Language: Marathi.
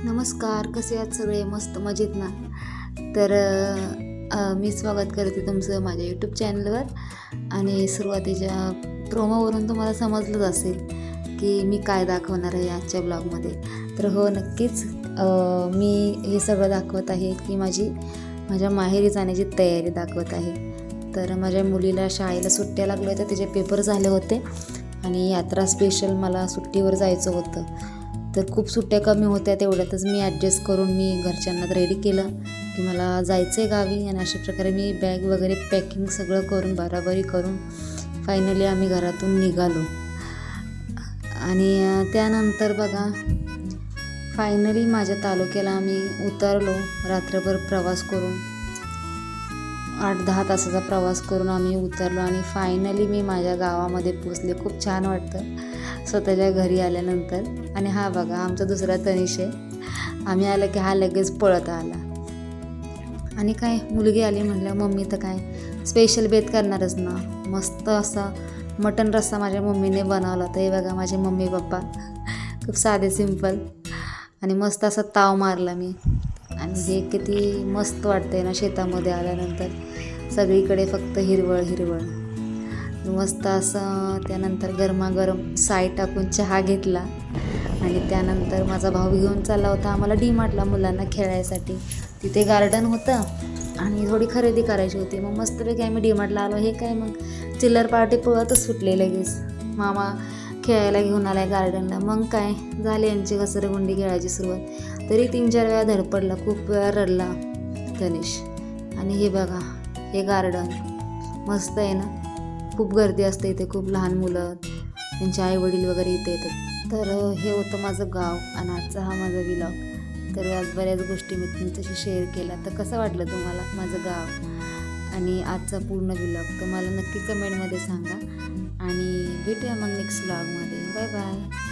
नमस्कार, कसे आहात सगळे? मस्त मजेत ना? तर मी स्वागत करते तुमचं माझ्या यूट्यूब चॅनलवर. आणि सुरुवातीच्या प्रोमोवरून तुम्हाला समजलंच असेल की मी काय दाखवणार आहे आजच्या ब्लॉगमध्ये. तर हो, नक्कीच मी हे सगळं दाखवत आहे की माझ्या माहेरी जाण्याची तयारी दाखवत आहे. तर माझ्या मुलीला शाळेला सुट्ट्या लागल्या होत्या, तिचे पेपर झाले होते आणि यात्रा स्पेशल मला सुट्टीवर जायचं होतं. तर खूप सुट्ट्या कमी होत्या, तेवढ्यातच मी ॲडजस्ट करून मी घरच्यांना रेडी केलं की मला जायचं आहे गावी. आणि अशा प्रकारे मी बॅग वगैरे पॅकिंग सगळं करून बराबरी करून फायनली आम्ही घरातून निघालो. आणि त्यानंतर बघा, फायनली माझ्या तालुक्याला आम्ही उतरलो. रात्रभर प्रवास करून 8-10 तासाचा प्रवास करून आम्ही उतरलो आणि फायनली मी माझ्या गावामध्ये पोचले. खूप छान वाटतं स्वतःच्या घरी आल्यानंतर. आणि हा बघा, आमचा दुसरा तनिष आहे. आम्ही आलं की हा लगेच पळत आला. आणि काय, मुलगी आली म्हटलं मम्मी तर काय स्पेशल बेत करणारच ना. मस्त असा मटण रस्सा माझ्या मम्मीने बनवला होता. हे बघा माझे मम्मी पप्पा खूप साधे सिंपल. आणि मस्त असा ताव मारला मी. आणि हे किती मस्त वाटतंय ना शेतामध्ये आल्यानंतर, सगळीकडे फक्त हिरवळ हिरवळ. मस्त असं त्यानंतर गरमागरम साय टाकून चहा घेतला. आणि त्यानंतर माझा भाऊ घेऊन चालला होता आम्हाला डी-मार्टला मुलांना खेळायसाठी. तिथे गार्डन होतं आणि थोडी खरेदी करायची होती. मग मस्तपैकी आम्ही डी-मार्टला आलो. हे काय मग चिल्लर पार्टी पळतच सुटले लगेच. मामा खेळायला घेऊन आला आहे गार्डनला. मग काय झाले यांची घसरगुंडी खेळायची सुरुवात. तरी 3-4 वेळा धडपडला, खूप वेळा रडला तनिष. आणि हे बघा, हे गार्डन मस्त आहे ना. खूप गर्दी असते इथे, खूप लहान मुलं त्यांचे आईवडील वगैरे इथे येतात. तर हे होतं माझं गाव आणि आजचा हा माझा व्लॉग. तर आज बऱ्याच गोष्टी मी तुमच्याशी शेअर केल्या. तर कसं वाटलं तुम्हाला माझं गाव आणि आजचा पूर्ण व्लॉग तर मला नक्की कमेंटमध्ये सांगा. आणि भेटूया मग नेक्स्ट व्लॉगमध्ये. Bye bye.